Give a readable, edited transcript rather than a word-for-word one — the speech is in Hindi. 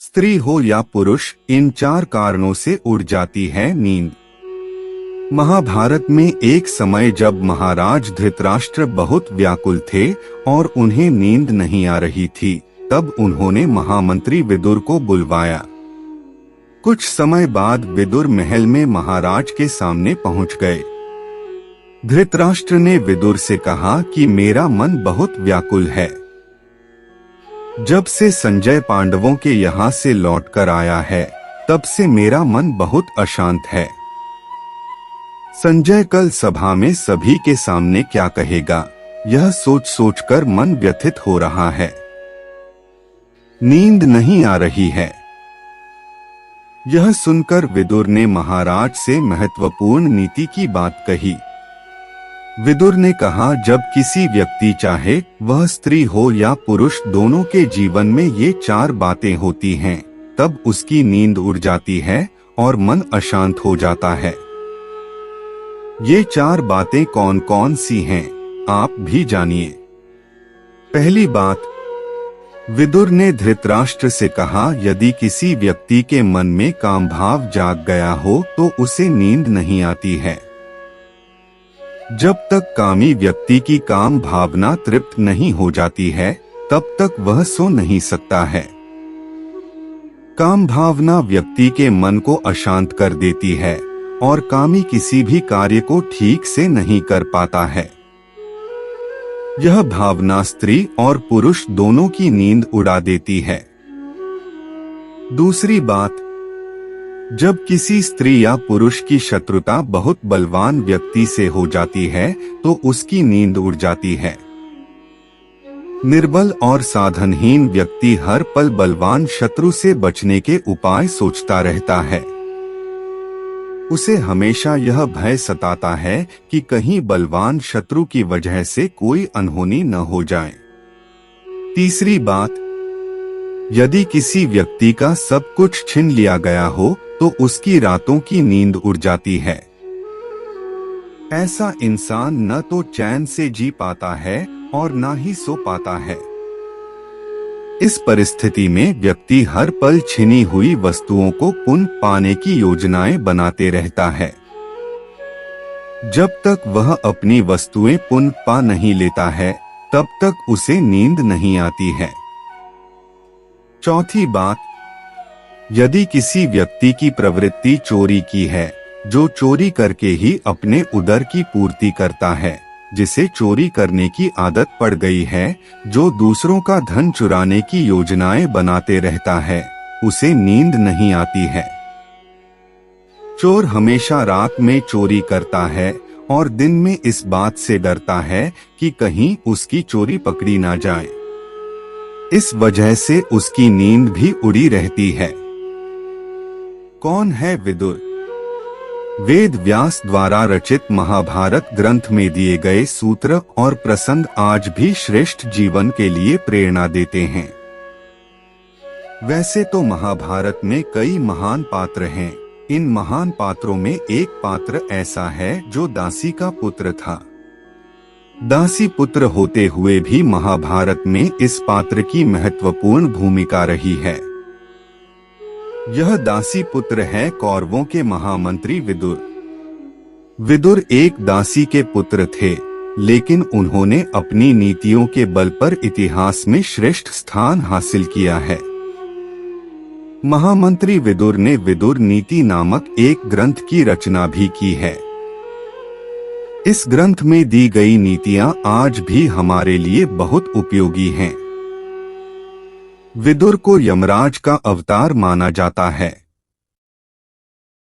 स्त्री हो या पुरुष, इन 4 कारणों से उड़ जाती है नींद। महाभारत में एक समय जब महाराज धृतराष्ट्र बहुत व्याकुल थे और उन्हें नींद नहीं आ रही थी, तब उन्होंने महामंत्री विदुर को बुलवाया। कुछ समय बाद विदुर महल में महाराज के सामने पहुंच गए। धृतराष्ट्र ने विदुर से कहा कि मेरा मन बहुत व्याकुल है। जब से संजय पांडवों के यहाँ से लौटकर आया है, तब से मेरा मन बहुत अशांत है। संजय कल सभा में सभी के सामने क्या कहेगा, यह सोच सोचकर मन व्यथित हो रहा है। नींद नहीं आ रही है। यह सुनकर विदुर ने महाराज से महत्वपूर्ण नीति की बात कही। विदुर ने कहा, जब किसी व्यक्ति, चाहे वह स्त्री हो या पुरुष, दोनों के जीवन में ये 4 बातें होती हैं, तब उसकी नींद उड़ जाती है और मन अशांत हो जाता है। ये 4 बातें कौन कौन सी हैं, आप भी जानिए। पहली बात, विदुर ने धृतराष्ट्र से कहा, यदि किसी व्यक्ति के मन में काम भाव जाग गया हो तो उसे नींद नहीं आती है। जब तक कामी व्यक्ति की काम भावना तृप्त नहीं हो जाती है, तब तक वह सो नहीं सकता है। काम भावना व्यक्ति के मन को अशांत कर देती है और कामी किसी भी कार्य को ठीक से नहीं कर पाता है। यह भावना स्त्री और पुरुष दोनों की नींद उड़ा देती है। दूसरी बात, जब किसी स्त्री या पुरुष की शत्रुता बहुत बलवान व्यक्ति से हो जाती है तो उसकी नींद उड़ जाती है। निर्बल और साधनहीन व्यक्ति हर पल बलवान शत्रु से बचने के उपाय सोचता रहता है। उसे हमेशा यह भय सताता है कि कहीं बलवान शत्रु की वजह से कोई अनहोनी न हो जाए। तीसरी बात, यदि किसी व्यक्ति का सब कुछ छीन लिया गया हो तो उसकी रातों की नींद उड़ जाती है। ऐसा इंसान न तो चैन से जी पाता है और न ही सो पाता है। इस परिस्थिति में व्यक्ति हर पल छीनी हुई वस्तुओं को पुनः पाने की योजनाएं बनाते रहता है। जब तक वह अपनी वस्तुएं पुनः पा नहीं लेता है, तब तक उसे नींद नहीं आती है। चौथी बात, यदि किसी व्यक्ति की प्रवृत्ति चोरी की है, जो चोरी करके ही अपने उदर की पूर्ति करता है, जिसे चोरी करने की आदत पड़ गई है, जो दूसरों का धन चुराने की योजनाएं बनाते रहता है, उसे नींद नहीं आती है। चोर हमेशा रात में चोरी करता है और दिन में इस बात से डरता है कि कहीं उसकी चोरी पकड़ी ना जाए। इस वजह से उसकी नींद भी उड़ी रहती है। कौन है विदुर? वेद व्यास द्वारा रचित महाभारत ग्रंथ में दिए गए सूत्र और प्रसंग आज भी श्रेष्ठ जीवन के लिए प्रेरणा देते हैं। वैसे तो महाभारत में कई महान पात्र हैं। इन महान पात्रों में एक पात्र ऐसा है जो दासी का पुत्र था। दासी पुत्र होते हुए भी महाभारत में इस पात्र की महत्वपूर्ण भूमिका रही है। यह दासी पुत्र है कौरवों के महामंत्री विदुर। विदुर एक दासी के पुत्र थे, लेकिन उन्होंने अपनी नीतियों के बल पर इतिहास में श्रेष्ठ स्थान हासिल किया है। महामंत्री विदुर ने विदुर नीति नामक एक ग्रंथ की रचना भी की है। इस ग्रंथ में दी गई नीतियां आज भी हमारे लिए बहुत उपयोगी हैं। विदुर को यमराज का अवतार माना जाता है।